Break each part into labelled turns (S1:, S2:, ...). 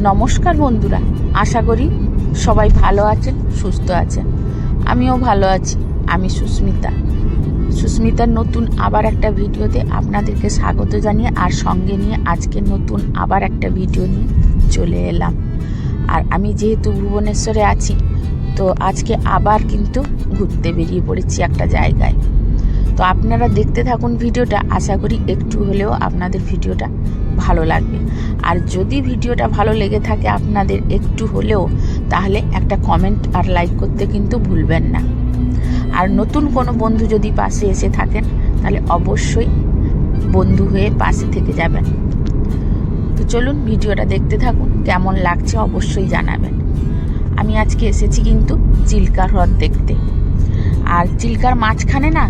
S1: নমস্কার বন্ধুরা, আশা করি সবাই ভালো আছেন, সুস্থ আছেন। আমিও ভালো আছি। আমি সুস্মিতার নতুন আবার একটা ভিডিওতে আপনাদেরকে স্বাগত জানিয়ে আর সঙ্গে নিয়ে আজকে নতুন আবার একটা ভিডিও নিয়ে চলে এলাম। আর আমি যেহেতু ভুবনেশ্বরে আছি, তো আজকে আবার কিন্তু ঘুরতে বেরিয়ে পড়েছি একটা জায়গায়। তো আপনারা দেখতে থাকুন ভিডিওটা, আশা করি একটু হলেও আপনাদের ভিডিওটা ভালো লাগবে। আর যদি ভিডিওটা ভালো লেগে থাকে আপনাদের একটু হলেও, তাহলে একটা কমেন্ট আর লাইক করতে কিন্তু ভুলবেন না। আর নতুন কোনো বন্ধু যদি পাশে এসে থাকেন, তাহলে অবশ্যই বন্ধু হয়ে পাশে থেকে যাবেন। তো চলুন ভিডিওটা দেখতে থাকুন, কেমন লাগছে অবশ্যই জানাবেন। আমি আজকে এসেছি কিন্তু চিল্কা হ্রদ দেখতে। আর চিল্কার মাঝখানে না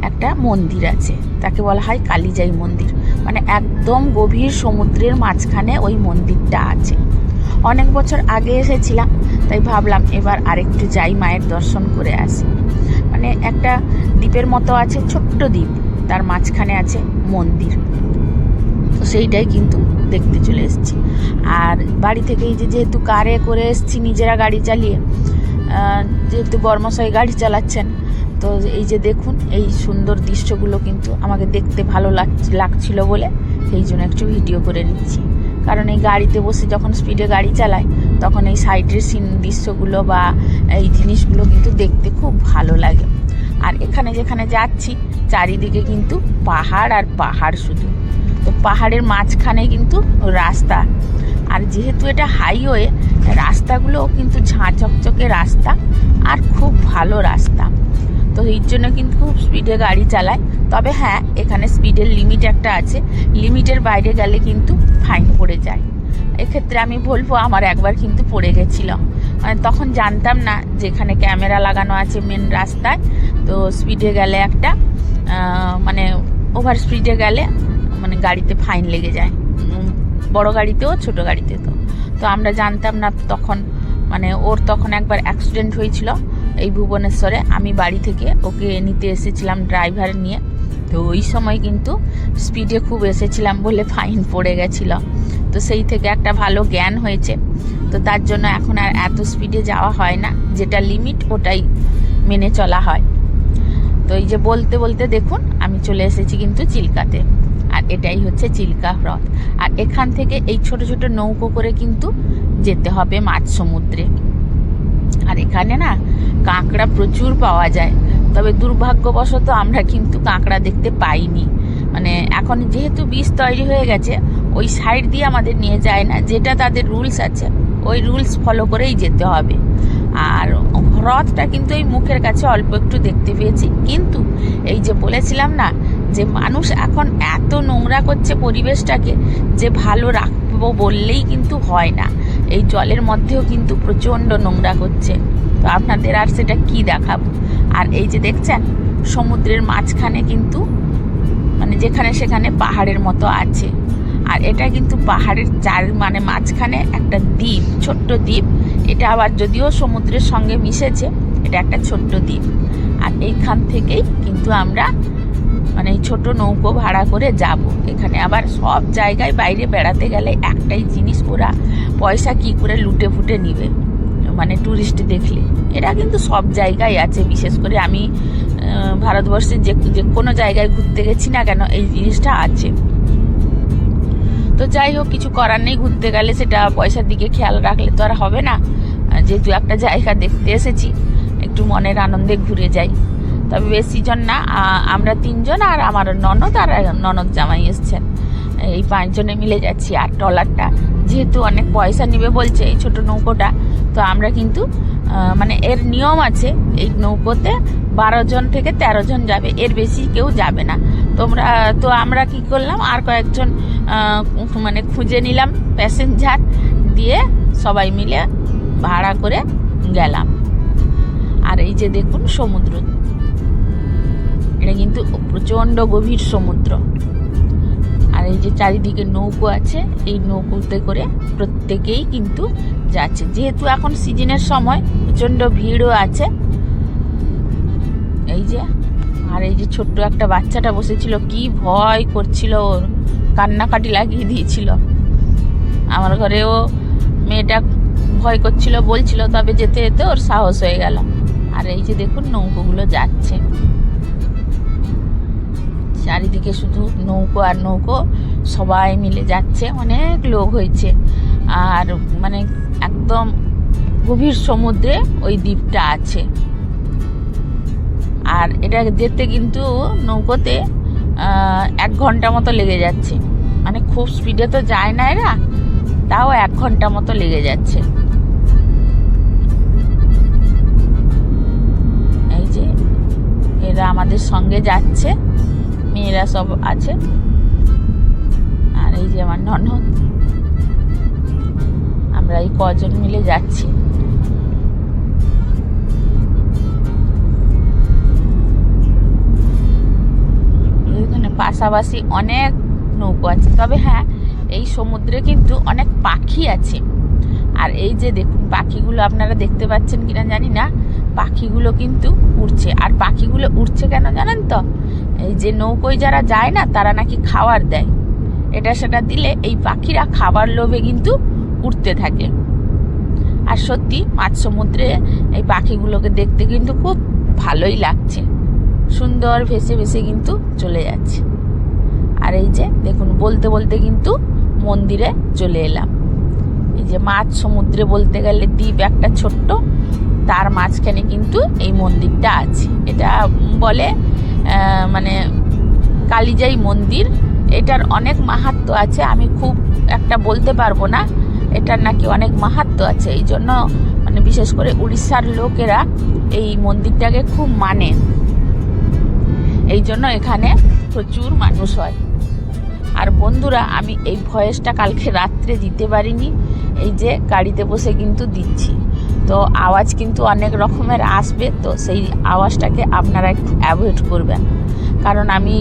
S1: একটা মন্দির আছে, তাকে বলা হয় কালীজাই মন্দির। মানে একদম গভীর সমুদ্রের মাঝখানে ওই মন্দিরটা আছে। অনেক বছর আগে এসেছিলাম, তাই ভাবলাম এবার আরেকটু যাই, মায়ের দর্শন করে আসি। মানে একটা দ্বীপের মতো আছে, ছোট্ট দ্বীপ, তার মাঝখানে আছে মন্দির। তো সেইটাই কিন্তু দেখতে চলে এসেছি। আর বাড়ি থেকে এই যেহেতু কারে করে এসেছি, নিজেরা গাড়ি চালিয়ে, যেহেতু বর্মশাই গাড়ি চালাচ্ছেন, তো এই যে দেখুন এই সুন্দর দৃশ্যগুলো কিন্তু আমাকে দেখতে ভালো লাগছিল বলে এই জন্য একটু ভিডিও করে নিচ্ছি। কারণ এই গাড়িতে বসে যখন স্পিডে গাড়ি চালায়, তখন এই সাইডের দৃশ্যগুলো বা এই জিনিসগুলো কিন্তু দেখতে খুব ভালো লাগে। আর এখানে যেখানে যাচ্ছি চারিদিকে কিন্তু পাহাড় আর পাহাড় শুধু। তো পাহাড়ের মাঝখানে কিন্তু রাস্তা। আর যেহেতু এটা হাইওয়ে, রাস্তাগুলোও কিন্তু ঝাঁ চকচকে রাস্তা আর খুব ভালো রাস্তা। তো এই জন্য কিন্তু খুব স্পিডে গাড়ি চালায়। তবে হ্যাঁ, এখানে স্পিডের লিমিট একটা আছে, লিমিটের বাইরে গেলে কিন্তু ফাইন পড়ে যায়। এক্ষেত্রে আমি বলবো আমার একবার কিন্তু পড়ে গেছিল। মানে তখন জানতাম না যে এখানে ক্যামেরা লাগানো আছে মেন রাস্তায়। তো স্পিডে গেলে একটা মানে ওভার স্পিডে গেলে মানে গাড়িতে ফাইন লেগে যায়, বড় গাড়িতেও ছোট গাড়িতে। তো আমরা জানতাম না তখন। মানে ওর তখন একবার অ্যাক্সিডেন্ট হয়েছিল এই ভুবনেশ্বরে। আমি বাড়ি থেকে ওকে নিতে এসেছিলাম ড্রাইভার নিয়ে। তো ওই সময় কিন্তু স্পিডে খুব এসেছিলাম বলে ফাইন পড়ে গেছিল। তো সেই থেকে একটা ভালো জ্ঞান হয়েছে। তো তার জন্য এখন আর এত স্পিডে যাওয়া হয় না, যেটা লিমিট ওটাই মেনে চলা হয়। তো এই যে বলতে বলতে দেখুন আমি চলে এসেছি কিন্তু চিল্কাতে। আর এটাই হচ্ছে চিল্কা হ্রদ। আর এখান থেকে এই ছোট ছোট নৌকো করে কিন্তু যেতে হবে মাঝ সমুদ্রে। আর এখানে না কাঁকড়া প্রচুর পাওয়া যায়, তবে দুর্ভাগ্যবশত আমরা কিন্তু কাঁকড়া দেখতে পাইনি। মানে এখন যেহেতু বীজ তৈরি হয়ে গেছে, ওই সাইড দিয়ে আমাদের নিয়ে যায় না, যেটা তাদের রুলস আছে ওই রুলস ফলো করেই যেতে হবে। আর হ্রদটা কিন্তু এই মুখের কাছে অল্প একটু দেখতে পেয়েছি। কিন্তু এই যে বলেছিলাম না যে মানুষ এখন এত নোংরা করছে পরিবেশটাকে, যে ভালো রাখবো বললেই কিন্তু হয় না। এই জলের মধ্যেও কিন্তু প্রচণ্ড নোংরা করছে। তো আপনাদের আর সেটা কি দেখাবো। আর এই যে দেখছেন সমুদ্রের মাঝখানে কিন্তু মানে যেখানে সেখানে পাহাড়ের মতো আছে। আর এটা কিন্তু পাহাড়ের মানে মাঝখানে একটা দ্বীপ, ছোট্ট দ্বীপ। এটা আবার যদিও সমুদ্রের সঙ্গে মিশেছে, এটা একটা ছোট্ট দ্বীপ। আর এইখান থেকেই কিন্তু আমরা মানে এই ছোট নৌকো ভাড়া করে যাব। এখানে আবার সব জায়গায় বাইরে বেড়াতে গেলে একটাই জিনিস, ওরা পয়সা কি করে লুটে ফুটে নিবে। মানে টুরিস্ট দেখলে এটা কিন্তু সব জায়গায় আছে। বিশেষ করে আমি ভারতবর্ষে যে কোনো জায়গায় ঘুরতে গেছি না কেন, এই জিনিসটা আছে। তো যাই হোক, কিছু করার নেই। ঘুরতে গেলে সেটা পয়সার দিকে খেয়াল রাখলে তো আর হবে না। যেহেতু একটা জায়গা দেখতে এসেছি, একটু মনের আনন্দে ঘুরে যাই। তবে বেশি জন না, আমরা 3 জন আর আমার ননদ আর ননদ জামাই এসছেন, এই 5 জনে মিলে যাচ্ছি। আর ট্রলারটা যেহেতু অনেক পয়সা নেবে বলছে এই ছোট নৌকোটা, তো আমরা কিন্তু মানে এর নিয়ম আছে, এই নৌকোতে 12 জন থেকে 13 জন যাবে, এর বেশি কেউ যাবে না। তো আমরা কি করলাম, আর কয়েকজন মানে খুঁজে নিলাম প্যাসেঞ্জার, দিয়ে সবাই মিলে ভাড়া করে গেলাম। আর এই যে দেখুন সমুদ্র, এটা কিন্তু প্রচণ্ড গভীর সমুদ্র। আর এই যে চারিদিকে নৌকো আছে, এই নৌকোতে করে প্রত্যেকেই কিন্তু যাচ্ছে। যেহেতু এখন সিজনের সময়, প্রচণ্ড ভিড়ও আছে। এই যে আর এই যে ছোট্ট একটা বাচ্চাটা বসেছিল, কি ভয় করছিল, ওর কান্নাকাটি লাগিয়ে দিয়েছিল। আমার ঘরেও মেয়েটা ভয় করছিল বলছিল, তবে যেতে যেতে ওর সাহস হয়ে গেল। আর এই যে দেখুন নৌকোগুলো যাচ্ছে, চারিদিকে শুধু নৌকো আর নৌকো, সবাই মিলে যাচ্ছে, অনেক লোক হয়েছে। আর মানে একদম গভীর সমুদ্রে ওই দ্বীপটা আছে। আর এটা যেতে কিন্তু নৌকোতে 1 ঘন্টা মতো লেগে যাচ্ছে, মানে খুব স্পিডে তো যায় না এরা, তাও 1 ঘন্টা মতো লেগে যাচ্ছে। এই যে এরা আমাদের সঙ্গে যাচ্ছে, মেয়েরা সব আছে। আর এই যে আমার ননদ, আমরা এই কজন মিলে যাচ্ছি। এখানে পাশাপাশি অনেক নৌকো আছে, তবে হ্যাঁ এই সমুদ্রে কিন্তু অনেক পাখি আছে। আর এই যে দেখুন পাখিগুলো আপনারা দেখতে পাচ্ছেন কিনা জানি না, পাখিগুলো কিন্তু উড়ছে। আর পাখিগুলো উড়ছে কেন জানেন তো? এই যে নৌকোয় যারা যায় না, তারা নাকি খাবার দেয়, এটা সেটা দিলে এই পাখিরা খাবার লোভে কিন্তু উড়তে থাকে। আর সত্যি মাঝ সমুদ্রে এই পাখিগুলোকে দেখতে কিন্তু খুব ভালোই লাগছে, সুন্দর ভেসে ভেসে কিন্তু চলে যাচ্ছে। আর এই যে দেখুন বলতে বলতে কিন্তু মন্দিরে চলে এলাম। এই যে মাঝ সমুদ্রে বলতে গেলে দ্বীপ একটা ছোট্ট, তার মাঝখানে কিন্তু এই মন্দিরটা আছে। এটা বলে মানে কালিজাই মন্দির। এটার অনেক মাহাত্ম্য আছে, আমি খুব একটা বলতে পারবো না, এটার নাকি অনেক মাহাত্ম্য আছে। এই জন্য মানে বিশেষ করে উড়িষ্যার লোকেরা এই মন্দিরটাকে খুব মানে, এই জন্য এখানে প্রচুর মানুষ হয়। আর বন্ধুরা, আমি এই ভয়েসটা কালকে রাত্রে দিতে পারিনি, এই যে গাড়িতে বসে কিন্তু দিচ্ছি, তো আওয়াজ কিন্তু অনেক রকমের আসবে, তো সেই আওয়াজটাকে আপনারা একটু অ্যাভয়েড করবেন। কারণ আমি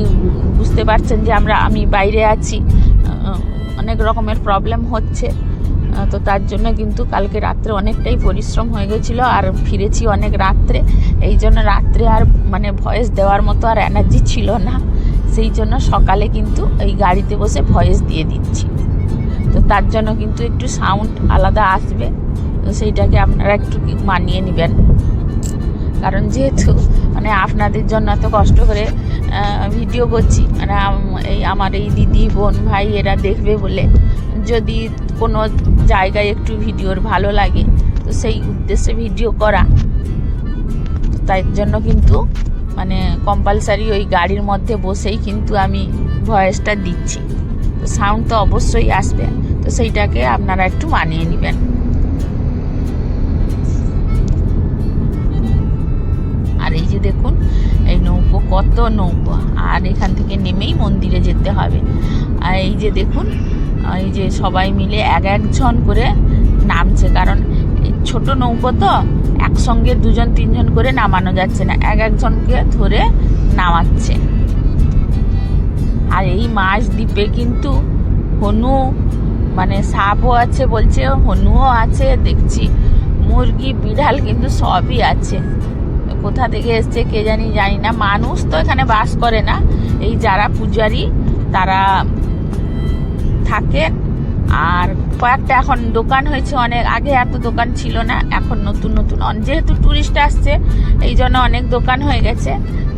S1: বুঝতে পারছেন যে আমি বাইরে আছি, অনেক রকমের প্রবলেম হচ্ছে, তো তার জন্য কিন্তু কালকে রাত্রে অনেকটাই পরিশ্রম হয়ে গেছিলো, আর ফিরেছি অনেক রাত্রে। এই জন্য রাত্রে আর মানে ভয়েস দেওয়ার মতো আর এনার্জি ছিল না, সেই জন্য সকালে কিন্তু এই গাড়িতে বসে ভয়েস দিয়ে দিচ্ছি। তো তার জন্য কিন্তু একটু সাউন্ড আলাদা আসবে, তো সেইটাকে আপনারা একটু মানিয়ে নেবেন। কারণ যেহেতু মানে আপনাদের জন্য এত কষ্ট করে ভিডিও করছি, মানে আমার এই দিদি বোন ভাই এরা দেখবে বলে, যদি কোনো জায়গায় একটু ভিডিওর ভালো লাগে তো সেই উদ্দেশ্যে ভিডিও করা, তাই জন্য কিন্তু মানে কম্পালসারি ওই গাড়ির মধ্যে বসেই কিন্তু আমি ভয়েসটা দিচ্ছি। তো সাউন্ড তো অবশ্যই আসবে, তো সেইটাকে আপনারা একটু মানিয়ে নেবেন। আর এই যে দেখুন এই নৌকো, কত নৌকো, আর এখান থেকে নেমেই মন্দিরে যেতে হবে। আর এই যে দেখুন এই যে সবাই মিলে একজন করে নামছে, কারণ এই ছোট নৌকো তো একসঙ্গে 2-3 করে নামানো যাচ্ছে না, একজনকে ধরে নামাচ্ছে। আর এই মাছ দ্বীপে কিন্তু হনু মানে সাপও আছে, বলছে হনুও আছে, দেখছি মুরগি বিড়াল কিন্তু সবই আছে। কোথা থেকে এসছে কে জানি না। মানুষ তো এখানে বাস করে না, এই যারা পূজারী তারা থাকেন। আর কয়েকটা এখন দোকান হয়েছে, অনেক আগে এত দোকান ছিল না, এখন নতুন নতুন যেহেতু টুরিস্ট আসছে এই জন্য অনেক দোকান হয়ে গেছে।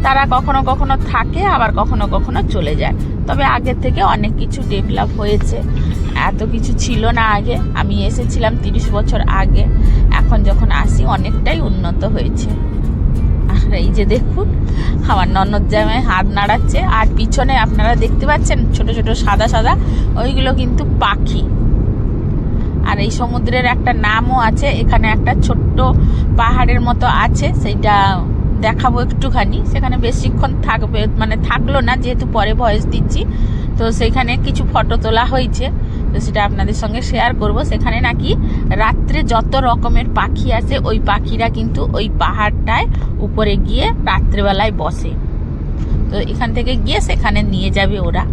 S1: তারা কখনো কখনো থাকে, আবার কখনো কখনো চলে যায়। তবে আগের থেকে অনেক কিছু ডেভেলপ হয়েছে, এত কিছু ছিল না আগে। আমি এসেছিলাম 30 বছর আগে, এখন যখন আসি অনেকটাই উন্নত হয়েছে। আর এই যে দেখুন আমার ননদ জামাই হাত নাড়াচ্ছে, আর পিছনে আপনারা দেখতে পাচ্ছেন ছোট ছোট সাদা সাদা, ওইগুলো কিন্তু পাখি। আর এই সমুদ্রের একটা নামও আছে, এখানে একটা ছোট্ট পাহাড়ের মতো আছে, সেইটা দেখাবো একটুখানি। সেখানে বেশিক্ষণ থাকবে মানে থাকলো না, যেহেতু পরে ভয়েস দিচ্ছি, তো সেখানে কিছু ফটো তোলা হয়েছে, তো সেটা আপনাদের সঙ্গে শেয়ার করব। সেখানে নাকি রাত্রে যত রকমের পাখি আছে, ওই পাখিরা কিন্তু ওই পাহাড়টায় উপরে গিয়ে রাত্রেবেলায় বসে, তো এখান থেকে গিয়ে সেখানে নিয়ে যাবে ওরা।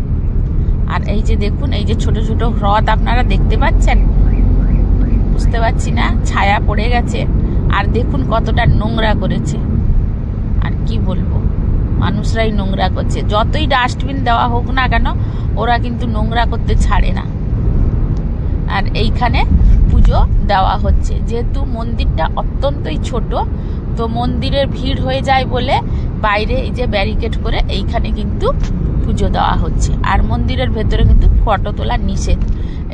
S1: আর এই যে দেখুন এই যে ছোট ছোট হ্রদ আপনারা দেখতে পাচ্ছেন, বুঝতে পারছি না, ছায়া পড়ে গেছে। আর দেখুন কতটা নোংরা করেছে, আর কি বলবো, মানুষরাই নোংরা করছে। যতই ডাস্টবিন দেওয়া হোক না কেন, ওরা কিন্তু নোংরা করতে ছাড়ে না। আর এইখানে পুজো দেওয়া হচ্ছে। যেহেতু মন্দিরটা অত্যন্তই ছোট, তো মন্দিরের ভিড় হয়ে যায় বলে বাইরে এই যে ব্যারিকেড করে এইখানে কিন্তু পুজো দেওয়া হচ্ছে। আর মন্দিরের ভেতরে কিন্তু ফটো তোলা নিষেধ,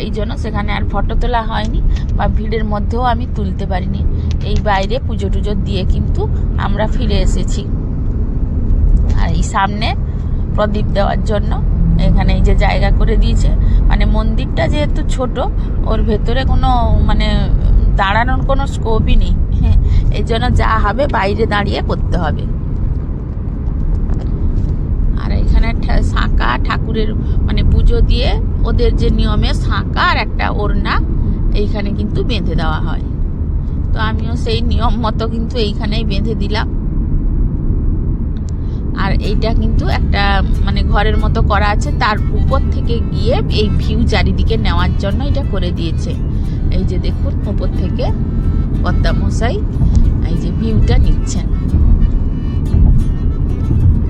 S1: এই জন্য সেখানে আর ফটো তোলা হয়নি বা ভিড়ের মধ্যেও আমি তুলতে পারিনি। এই বাইরে পুজো টুজো দিয়ে কিন্তু আমরা ফিরে এসেছি। আর এই সামনে প্রদীপ দেওয়ার জন্য এখানে এই যে জায়গা করে দিয়েছে, মানে মন্দিরটা যেহেতু ছোট, ওর ভেতরে কোনো মানে দাঁড়ানোর কোনো স্কোপই নেই, হ্যাঁ, এই জন্য যা হবে বাইরে দাঁড়িয়ে করতে হবে। আর এখানে শাঁখা ঠাকুরের মানে পুজো দিয়ে ওদের যে নিয়মে শাঁখা আর একটা ওড়না এইখানে কিন্তু বেঁধে দেওয়া হয়। তো আমিও সেই নিয়ম মতো কিন্তু এইখানেই বেঁধে দিলাম। আর এইটা কিন্তু একটা মানে ঘরের মতো করা আছে, তার উপর থেকে গিয়ে এই ভিউ চারিদিকে নেওয়ার জন্য এটা করে দিয়েছে। এই যে দেখুন উপর থেকে কর্তামশাই এই যে ভিউটা নিচ্ছেন।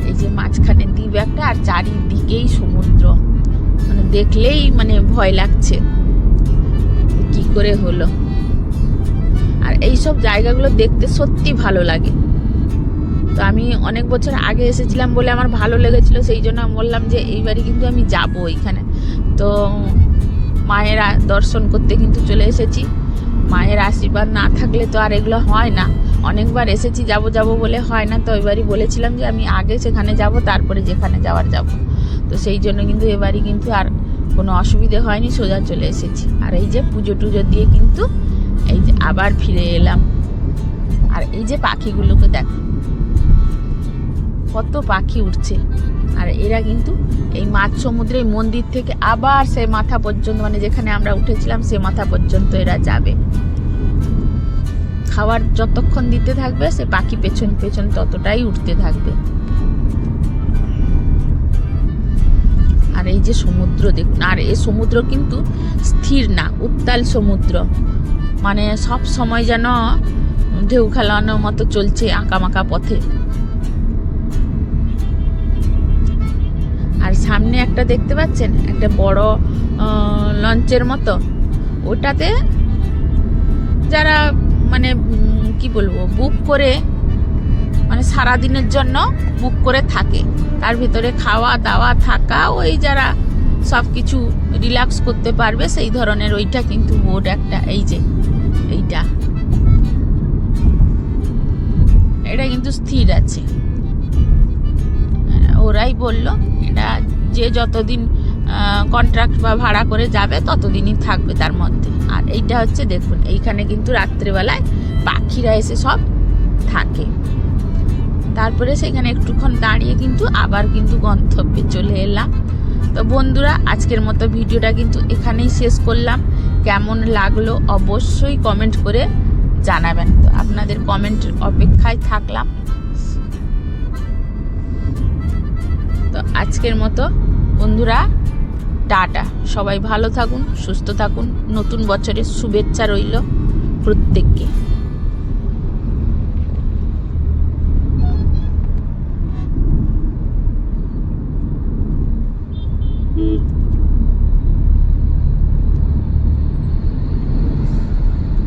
S1: এই যে মাঝখানে দ্বীপ একটা, আর চারিদিকেই সমুদ্র, মানে দেখলেই মানে ভয় লাগছে কি করে হলো। আর এইসব জায়গাগুলো দেখতে সত্যি ভালো লাগে। তো আমি অনেক বছর আগে এসেছিলাম বলে আমার ভালো লেগেছিল, সেই জন্য আমি বললাম যে এইবারই কিন্তু আমি যাব এইখানে। তো মায়ের দর্শন করতে কিন্তু চলে এসেছি। মায়ের আশীর্বাদ না থাকলে তো আর এগুলো হয় না। অনেকবার এসেছি যাব বলে হয় না, তো এবারই বলেছিলাম যে আমি আগে সেখানে যাব, তারপরে যেখানে যাওয়ার যাব। তো সেই জন্য কিন্তু এবারই কিন্তু আর কোনো অসুবিধে হয়নি, সোজা চলে এসেছি। আর এই যে পুজো টুজো দিয়ে কিন্তু এই যে আবার ফিরে এলাম। আর এই যে পাখিগুলোকে দেখো, কত পাখি উঠছে। আর এরা কিন্তু এই মাঝ সমুদ্রে মন্দির থেকে আবার সে মাথা পর্যন্ত, মানে যেখানে আমরা উঠেছিলাম সে মাথা পর্যন্ত এরা যাবে। খাবার যতক্ষণ দিতে থাকবে সে পাখি পেছন পেছন ততটাই উঠতে থাকবে। আর এই যে সমুদ্র দেখুন, আর এই সমুদ্র কিন্তু স্থির না, উত্তাল সমুদ্র, মানে সব সময় যেন ঢেউ খেলানোর মতো চলছে আঁকামাকা পথে। আর সামনে একটা দেখতে পাচ্ছেন একটা বড় লঞ্চের মতো, ওটাতে যারা মানে কি বলবো বুক করে, মানে সারাদিনের জন্য বুক করে থাকে, তার ভিতরে খাওয়া দাওয়া থাকা, ওই যারা সব কিছু রিল্যাক্স করতে পারবে সেই ধরনের ওইটা কিন্তু বোট একটা। এই যে এইটা, এটা কিন্তু স্থির আছে। ওরাই বলল এটা যে যতদিন কন্ট্রাক্ট বা ভাড়া করে যাবে ততদিনই থাকবে তার মধ্যে। আর এইটা হচ্ছে দেখুন, এইখানে কিন্তু রাত্রেবেলায় পাখিরা এসে সব থাকে। তারপরে সেখানে একটুক্ষণ দাঁড়িয়ে কিন্তু আবার কিন্তু গন্তব্যে চলে এলাম। তো বন্ধুরা, আজকের মতো ভিডিওটা কিন্তু এখানেই শেষ করলাম। কেমন লাগলো অবশ্যই কমেন্ট করে জানাবেন। তো আপনাদের কমেন্টের অপেক্ষায় থাকলাম। তো আজকের মতো বন্ধুরা টাটা, সবাই ভালো থাকুন, সুস্থ থাকুন। নতুন বছরের শুভেচ্ছা রইল প্রত্যেককে।